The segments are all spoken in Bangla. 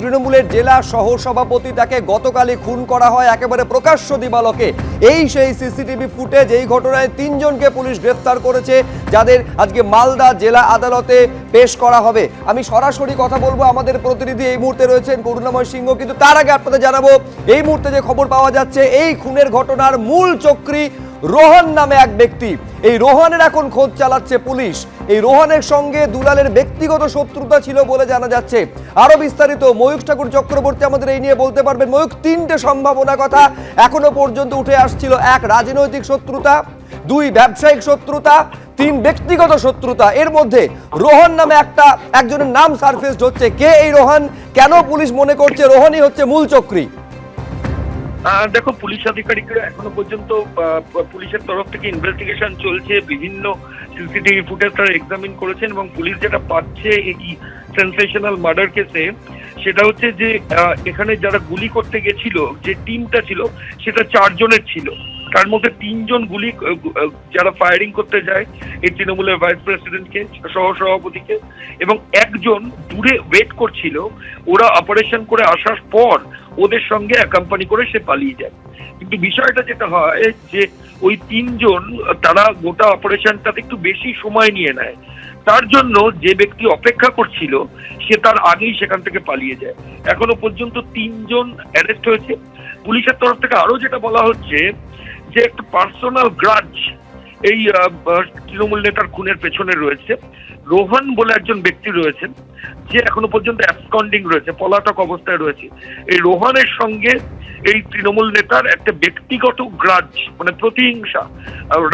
তৃণমূলের জেলা সহসভাপতি তাকে গতকালই খুন করা হয় একেবারে প্রকাশ্য দিবালোকে। এই সেই সিসিটিভি ফুটেজ। এই ঘটনায় 3 জনকে পুলিশ গ্রেফতার করেছে, যাদের আজকে মালদা জেলা আদালতে পেশ করা হবে। আমি সরাসরি কথা বলবো, আমাদের প্রতিনিধি এই মুহূর্তে রয়েছেন করুণাময় সিংহ। কিন্তু তার আগে আপনাদের জানাবো, এই মুহূর্তে যে খবর পাওয়া যাচ্ছে, এই খুনের ঘটনার মূল চক্রী রোহন নামে এক ব্যক্তি। এই রোহনের এখন খোঁজ চালাচ্ছে পুলিশ। এই রোহনের সঙ্গে দুলালের ব্যক্তিগত শত্রুতা ছিল বলে জানা যাচ্ছে। আরো বিস্তারিত ময়ূখ ঠাকুর চক্রবর্তী আমাদের এই নিয়ে বলতে পারবেন। ময়ূখ, 3টে সম্ভাবনা কথা এখনো পর্যন্ত উঠে আসছিল। 1 রাজনৈতিক শত্রুতা, 2 ব্যবসায়িক শত্রুতা, 3 ব্যক্তিগত শত্রুতা। এর মধ্যে রোহন নামে একজনের নাম সারফেসড হচ্ছে। কে এই রোহন? কেন পুলিশ মনে করছে রোহনই হচ্ছে মূল চক্রী? দেখো, পুলিশ আধিকারিকরা এখনো পর্যন্ত পুলিশের তরফ থেকে ইনভেস্টিগেশন চলছে। বিভিন্ন সিসিটিভি ফুটেজ তারা এক্সামিন করেছেন এবং পুলিশ যেটা পাচ্ছে এই সেন্সেশনাল মার্ডার কেসে, সেটা হচ্ছে যে এখানে যারা গুলি করতে গেছিল, যে টিমটা ছিল, সেটা 4 জনের ছিল। তার মধ্যে 3 জন গুলি যারা ফায়ারিং করতে যায় এই তৃণমূলের ভাইস প্রেসিডেন্টকে, সহসভাপতিকে, এবং 1 জন দূরে ওয়েট করছিল। ওরা অপারেশন করে আসার পর ওদের সঙ্গে অ্যাকম্পানি করে সে পালিয়ে যায়। কিন্তু বিষয়টা যেটা হয় যে ওই 3 জন তারা গোটা অপারেশনটাতে একটু বেশি সময় নিয়ে নেয়। তার জন্য যে ব্যক্তি অপেক্ষা করছিল সে তার আগেই সেখান থেকে পালিয়ে যায়। এখনো পর্যন্ত 3 জন অ্যারেস্ট হয়েছে। পুলিশের তরফ থেকে আরো যেটা বলা হচ্ছে যে একটা পার্সোনাল গ্রাজ এই তৃণমূল নেতার খুনের পেছনে রয়েছে। রোহন বলে একজন ব্যক্তি রয়েছেন, যে এখনো পর্যন্ত অ্যাবসকন্ডিং রয়েছে, পলাতক অবস্থায় রয়েছে। এই রোহনের সঙ্গে এই তৃণমূল নেতার একটা ব্যক্তিগত গ্রাজ, মানে প্রতিহিংসা,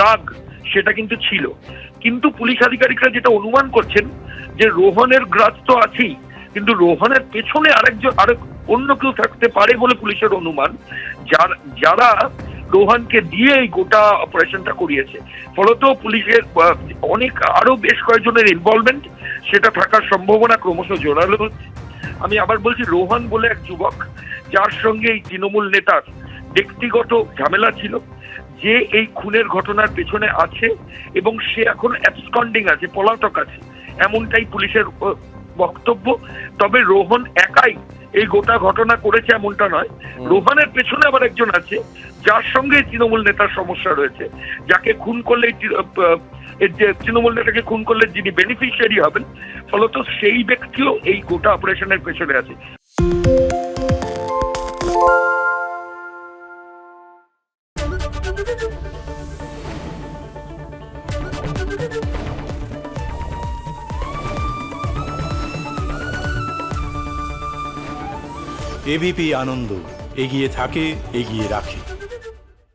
রাগ, সেটা কিন্তু ছিল। কিন্তু পুলিশ আধিকারিকরা যেটা অনুমান করছেন যে রোহনের গ্রাজ তো আছেই, কিন্তু রোহনের পেছনে আরেক অন্য কেউ থাকতে পারে বলে পুলিশের অনুমান, যারা রোহনকে দিয়ে এই গোটা অপারেশনটা করিয়েছে। ফলত পুলিশের আরো বেশ কয়েকজনের ইনভলভমেন্ট, সেটা থাকার সম্ভাবনা ক্রমশ জোরালো হচ্ছে। আমি আবার বলছি, রোহন বলে এক যুবক, যার সঙ্গে এই তৃণমূল নেতার ব্যক্তিগত ঝামেলা ছিল, যে এই খুনের ঘটনার পেছনে আছে এবং সে এখন অ্যাবসকন্ডিং আছে, পলাতক আছে, এমনটাই পুলিশের বক্তব্য। তবে রোহন একাই এই গোটা ঘটনা করেছে এমনটা নয়। রোহনের পেছনে আবার একজন আছে, যার সঙ্গে তৃণমূল নেতার সমস্যা রয়েছে, যাকে খুন করলে যে তৃণমূল নেতাকে খুন করলে যিনি বেনিফিশিয়ারি হবেন, ফলত সেই ব্যক্তিও এই গোটা অপারেশনের পেছনে আছে। এবিপি আনন্দ, এগিয়ে থাকে, এগিয়ে রাখে।